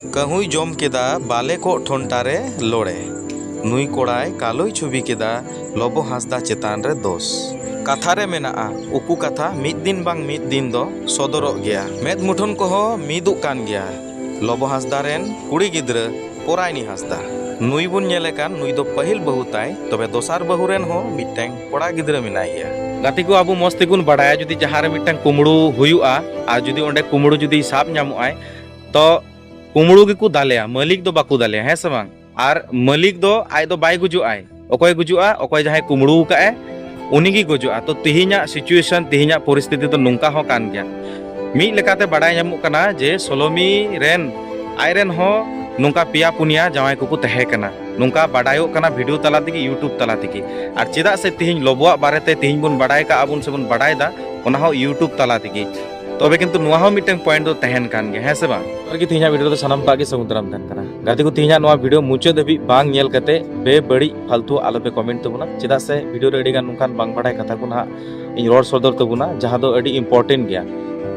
कहूई जम केदा बाले को ठोंटारे लोड़े नुई कोड़ाय कालोई छुबी केदा लोबो हांसदा चेतान रे दोष कथारे मेनाआ उकू कथा मिद दिन बांग मिद दिन दो सदरक गया मेद मुठन कोहो मिदुक कान गया लोबो हांसदा रेन कुड़ी गिद्र पोरायनी हांसदा नुई बुन नेले कान नुई दो पहिल बहु ताय तबे दोसार बहु रेन हो मिटटेंग कोड़ा गिद्र मिनाय गया गाती को आबू मस्ती गुन बड़ाया जुदी जहां रे मिटटेंग कुमड़ू हुयुआ आ जुदी ओंडे कुमड़ू जुदी साब ᱧᱟᱢᱚᱜᱼᱟᱭ तो कुमड़ू गिकु दालेया मालिक दो बाकु दालेया है से बांग आर मालिक दो आय दो बाय गुजुआय ओकोय गुजुआ ओकोय जहां कुमड़ू काए उनीगी गुजुआ तो तिहिना सिचुएशन तिहिना परिस्थिति तो नुंका हो कान गया मी लेकाते बड़ाय ᱧᱟᱢᱚᱜ कना जे सोलोमी रेन आयरेन हो नुंका पिया पुनिया जावाय कुकु तहे कना नुंका बड़ायो कना वीडियो तला तिगी यूट्यूब तला तिगी आर चेदा से तिहिन लोबोआ बारेते तिहिन बुन बड़ाय का आबुन से बुन बड़ाय दा ओना हो यूट्यूब तला तिगी तबे किंतु नुआ हो मिटन पॉइंट दो तहन कान गे है से बांग और की तिहिना वीडियो तो सनम पागे समुद्रम तन कना गाती को तिहिना नुआ वीडियो मुचे दबी बांग नेल कते बे बड़ी फालतू आलोपे कमेंट तबुना चेदा से वीडियो रे एडिगान नुकान बांग बड़ाय कथा को ना इन रोड सदर तबुना जहां दो एडी इंपोर्टेंट गया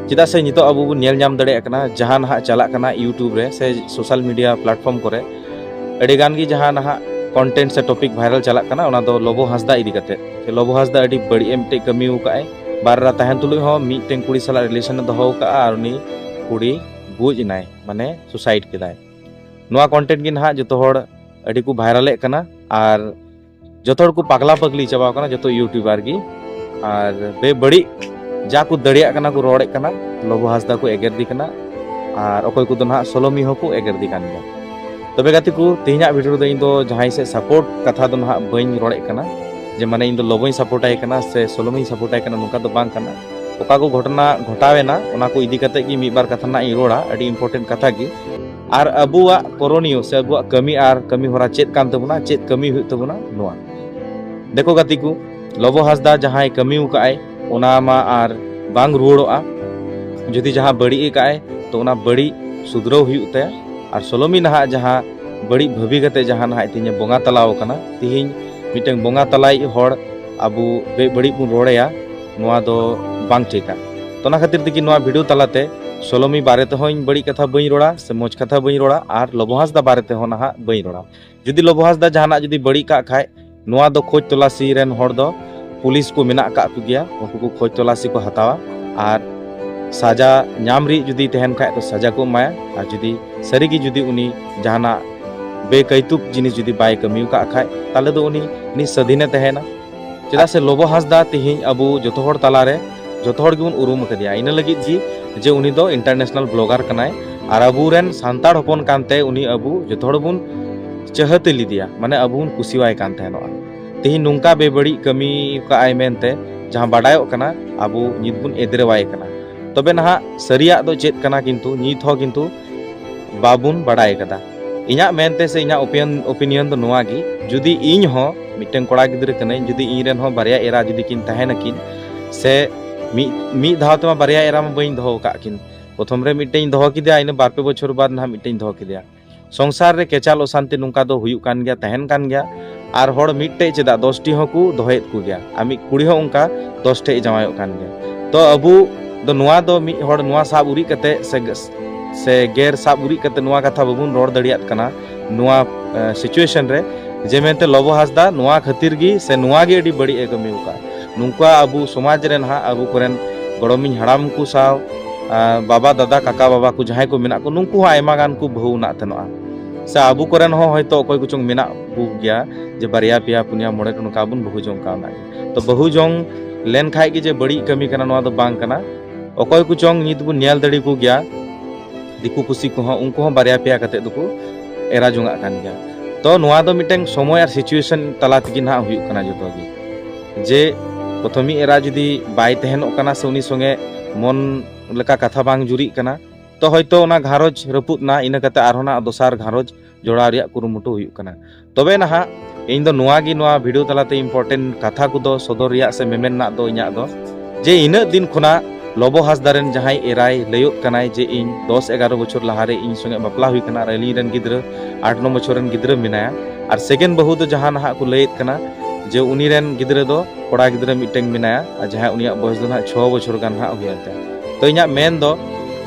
चेदा से नितो अबु बु नेल ᱧᱟᱢ दाड़े कना जहां ना चला कना यूट्यूब रे से सोशल मीडिया प्लेटफॉर्म करे एडिगान की जहां ना कंटेंट से टॉपिक वायरल चला कना ओना दो लोबो हांसदा इदी कते लोबो हांसदा एडी बड़ी एमटे कमी उकाय बाररा तहन तुलु हो मीटें कुड़ी साला रिलेशन दो का और उनी कुड़ी गुज नाय माने सुसाइड केदाय नोआ कंटेंट गी ना जतो होड़ अडी को वायरल कना और जतो होड़ को पगला पगली चबा कना जतो यूट्यूबर गी और बे बड़ी जा को दड़िया कना को रोड़े कना लोबो हांसदा को एगर दी कना और ओकोय को दो ना सोलोमी हो को एगर दी कान गया तबे गाती को तिहिना वीडियो दो इन दो जहां से सपोर्ट कथा दो ना बइन रोड़े कना जे माने इन दो लोबोई सपोर्ट आय कना से सोलोमी सपोर्ट आय कना नुका दो बांग कना ओका को घटना घटावेना ओना को इदी कते की मी बार कथा ना इ रोड़ा अडी इंपोर्टेंट कथा गी आर अबुआ कोरोनियो से अबुआ कमी आर कमी होरा चेत कान तबुना चेत कमी हुई तबुना नोआ देखो गाती को लोबो हांसदा जहां कमी उकाय ओना मा आर बांग रुवड़ोआ जुदी जहां बड़ी काय तो ओना बड़ी सुधरव हुई तया आर सोलोमी ना जहां बड़ी भभी कते जहां ना तिने बोंगा तलाव कना तिहिन मिटन बोंगा तलाई होड़ अबु बे बड़ी बुन रोड़ेया नोआ दो बांग ठेका तो ना खातिर तिकी नोआ वीडियो तलाते सोलोमी बारेते होइन बड़ी कथा बई रोड़ा से मोज कथा बई रोड़ा आर लोबो हांसदा बारेते हो ना बई रोड़ा जुदी लोबो हांसदा जहाना जुदी बड़ी का खाय नोआ दो खोज तलाशी रेन होड़ दो पुलिस को मेना का को गया उनको को खोज तलाशी को हतावा और साजा नाम री जुदी तहन खाय तो सजा को माया और जुदी सरीगी जुदी उनी जहाना बेकैतुक जिनिस जुदी बाय कमी का खाय ताले दो उनी सधीने तहना चेदा से लोबो हांसदा तिहिन अबु जतो होड़ तालारे जतो होड़ गिबुन उरुम कदिया इन लगी जे उनी दो इंटरनेशनल ब्लॉगर कनाय और अबु रेन सांताड़ होपन कानते उनी अबु जतो होड़ बुन चहते लिदिया माने अबुन कुसिवाय कान तहनो तिहिन नुंका बेबड़ी कमी का आय मेनते जहां बडायो कना अबु नित बुन एदरेवाय कना तबे ना सरिया दो चेत कना किंतु नित हो किंतु बाबुन बडाय कदा इना मेनते से इना ओपिनियन दो नोआ गी जुदी इन हो मिटन कोड़ा गिद्र कने जुदी इन रेन हो बारिया एरा जुदी किन तहेन किन से मी धावतमा बारिया एरा में बइन दहो का किन प्रथम रे मिटन दहो किदिया इन 2 बछर बाद ना मिटन दहो किदिया संसार रे केचाल अशांति नुंका दो हुयु कान गया तहेन कान गया आर होड़ मिटटे चेदा 10टी हो को दोहेत को गया आमी कुड़ी हो उनका 10टे जमायो कान गया तो अबु दो नुआ दो मी होड़ नुआ साब उरी कते से गेर साब उरी कते नुआ कथा बबुन रोड दड़ियात कना नुआ सिचुएशन रे जे मेनते लोबो हांसदा नुआ खातिर गी से नुआ गे एडी बड़ी कमी उका नुका अबु समाज रे ना अबु कोरेन गड़ोमिन हड़ाम को साव बाबा दादा काका बाबा को जहां को मेना को नुंकु आयमा गान को बहु ना तनोआ से अबु कोरेन हो होयतो कोई कुचंग मेना बु गया जे बारिया पिया पुनिया मोड़े को नुका बुन बहु जोंग काना तो बहु जोंग लेन खाय की जे बड़ी कमी कना नोआ दो बांग कना ओकोय कुचंग नित बु नेल दड़ी को गया दिकु पुसी को हो उनको हो बारिया पिया कते दुकु एरा जोंगा कान गया तो नोआ दो मिटेंग समय और सिचुएशन तला तगी ना हुयु कना जतो गी जे प्रथमी एरा जुदी बाय तहनो कना से उनी संगे मन लेका कथा बांग जुरी कना तो होयतो ना घारोज रपुत ना इना कते आरहोना दोसार घारोज जोड़ा रिया कुरुमुटु हुयु कना तबे ना इन दो नोआ गी नोआ वीडियो तलाते इंपोर्टेंट कथा को दो सदर रिया से मेमेन ना दो इना दो जे इना दिन खुना लोबो हांसदा रेन जहां एराय लयोत कनाय जे इन 10-11 बछर लहारे इन संगे बापला हुई कना रैली रेन गिद्र 8-9 बछर रेन गिद्र मिनाया और सेकेंड बहु दो जहां ना को लयत कना जे उनी रेन गिद्र दो कोड़ा गिद्र मिटेंग मिनाया जहां उनिया बयस दो ना 6 बछर गान हा हुयते तो इना मेन दो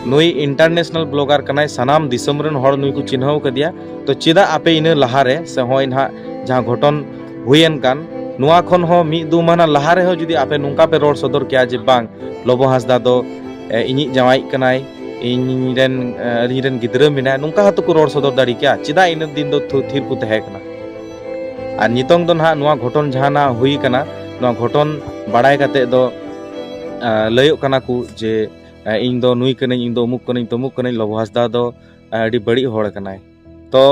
नुई इंटरनेशनल ब्लॉगर कनाय सनाम दिसम रन हर नुई को चिन्हाव कदिया तो चेदा आपे इन लहारे से होय ना जहां घटन हुयन कान नुआ खन हो मी दु माना लहारे हो जुदी आपे नुंका पे रोड सदर किया जे बांग लोबो हासदा दो इनी जवाई कनाय इन गिद्रा मिना नुंका हतो को रोड सदर दाड़ी क्या चेदा इन दिन दो थिर को तहे कना और नितोंग दो ना नुआ घटन जहाना हुई कना नुआ घटन बाड़ाय कते दो लयो कना को जे इन दो नुई कने इन दो मुक कने लोबो हासदा दो अडी बड़ी होड़ कनाय तो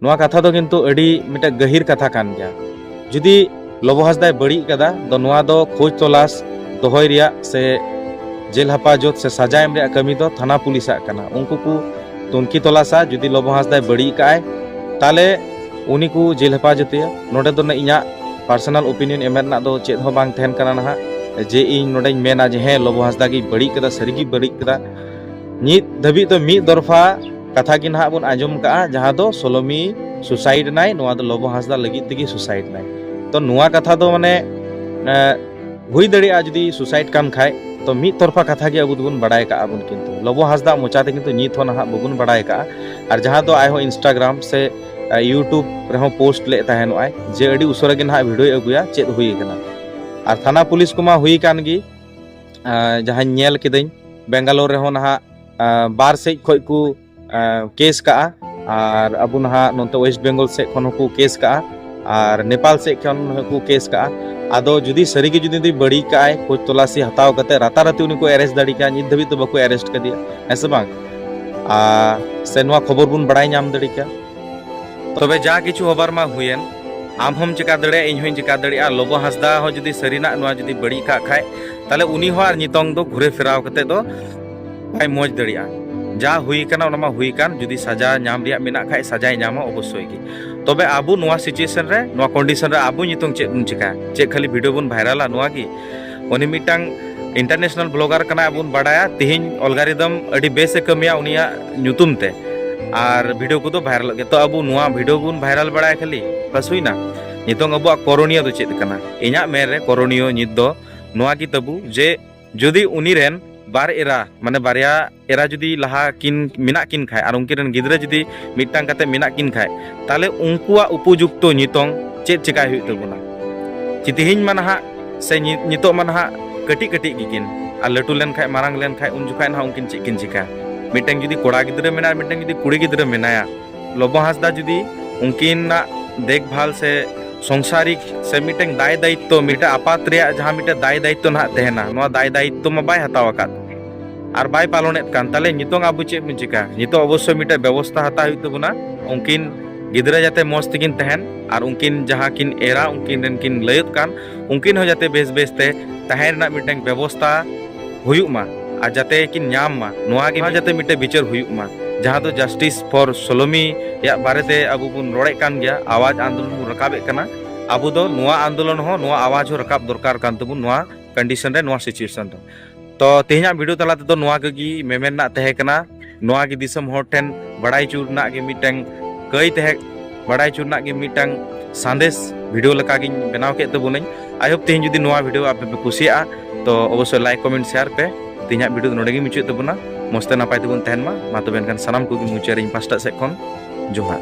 नुआ कथा दो किंतु अडी मिटा गहिर कथा कान गया जुदी लोबो हासदा बड़ी कदा दो नुआ दो खोज तलाश दोहय रिया से जेल हफाजत से सजा एम रिया कमी दो थाना पुलिस कना उनको को तुनकी तलाशा जुदी लोबो हासदा बड़ी काय ताले उनी को जेल हफाजत नोडे दो इना पर्सनल ओपिनियन एमना दो चेद हो बांग तहन कना ना जे इन नोडे मेना जे हे लोबो हासदा की बड़ी कदा सरीगी बड़ी कदा नित धबी तो मी दरफा कथा की ना बन आजम का जहां दो सोलोमी सुसाइड नाय नुआ दो लोबो हासदा लगी तगी सुसाइड नाय तो नुआ कथा दो माने हुई दड़िया जुदी सुसाइड कान खाय तो मी तरफा कथा की अबु दोबन बड़ाय का अबुन किंतु लोबो हासदा मोचाते किंतु नित हो ना बबुन बड़ाय का और जहां दो आय हो इंस्टाग्राम से यूट्यूब रहो पोस्ट ले तहन आय जे अडी उसरा के ना वीडियो अगुया चेद हुई कना और थाना पुलिस को मा हुई कान गी जहां नेल किदኝ बेंगालोर रहो ना बार से खोय को केस का और अबु ना नोते वेस्ट बेंगल से खन को केस का और नेपाल से खन को केस का आदो जुदी सरीगे जुदी बड़ी का खोज तलाशी हताव कते राताराती उनी को अरेस्ट दाड़ी का नित धबी तो बको अरेस्ट कर दिया ऐसे बांग से नवा खबर बुन बड़ाई नाम दाड़ी का तबे जा किछु हबर मा हुयन आम हम चिका दड़े इन हों चिका दड़िया लोबो हासदा हो जुदी सरीना नुआ जुदी बड़ी का खाय ताले उनी हो आर नितोंग दो घुरे फिराव कते दो बाय मोज दड़िया जा हुई कना ओना मा हुई कान जुदी सजा नाम रिया मेना खाय सजाय नामा अवश्य की तबे आबु नुआ सिचुएशन रे नुआ कंडीशन रे आबु नितोंग चेद बुन चिका चे खाली वीडियो बुन वायरला नुआ की उनी मिटांग इंटरनेशनल ब्लॉगर कना बुन बड़ाया तिहिन अलगारिदम अडी बेसे कमिया उनिया न्युतुम ते और वीडियो को तो वायरल के तो अबु नुआ वीडियो बुन वायरल बड़ाय खाली बस हुई ना नितोंग अबु कोरोनिया दो चेद कना इना मेर रे कोरोनियो नित दो नुआ की तबु जे जुदी उनी रेन बार एरा माने बारिया एरा जुदी लहा किन मिना किन खाय और उनकी रन गिद्रा जुदी मिटांग कते मिना किन खाय ताले उनकुआ उपयुक्तो नितोंग चेद चिका हुई तबुना चितिहिन मानहा से नितो मानहा कटी कटी गिकिन आ लटू लेन खाय मारांग लेन खाय उन जुखाय ना उनकिन चेकिन चिका मिटांग जुदी कोड़ा गिद्रा मेना मिटांग जुदी कुड़ी गिद्रा मेनाया लोबो हासदा जुदी उनकिन ना देखभाल से संसारिक से मिटांग दाय दायित्व मिटा आपात रे जहां मिटा दाय दायित्व ना तेहना नो दाय दायित्व मा बाय हताव आकात और बाय पालनेत कान ताले नितोंग आबु चे मिचिका नितो अवश्य मिटा व्यवस्था हता हुई तबुना उनकिन गिद्रा जाते मस्त किन तहन और उनकिन जहां किन एरा उनकिन रन किन लयत कान उनकिन हो जाते बेस बेस ते तहन ना मिटांग व्यवस्था हुयुक मा आ जाते किन न्याम मा नोआ के जाते मिटे विचार हुयुक मा जहां तो जस्टिस फॉर सोलोमी या बारेते अबु बुन रोड़े कान गया आवाज आंदोलन बुन रकाबे कना अबु दो नोआ आंदोलन हो नोआ आवाज हो रकाब दरकार कान तबुन नोआ कंडीशन रे नोआ सिचुएशन तो तेहना वीडियो तला तो नोआ गगी मेमेन ना तहे कना नोआ की दिसम होर ठेन बड़ाई चूर ना के मिटंग कई तहे बड़ाई चूर ना के मिटंग संदेश वीडियो लका गिन बनाव के तबुनኝ आई होप तेहन जुदी नोआ वीडियो आपे पे कुसिया तो अवश्य लाइक कमेंट शेयर पे तेहना वीडियो नोडे गी मुचाद तबुना मस्ते नापाय तबुन तहन मा तबे एनखान सानाम को मुचाद ᱤᱧ ᱯᱟᱥᱴᱟ ᱥᱮᱫ ᱠᱷᱚᱱ ᱡᱚᱦᱟᱨ।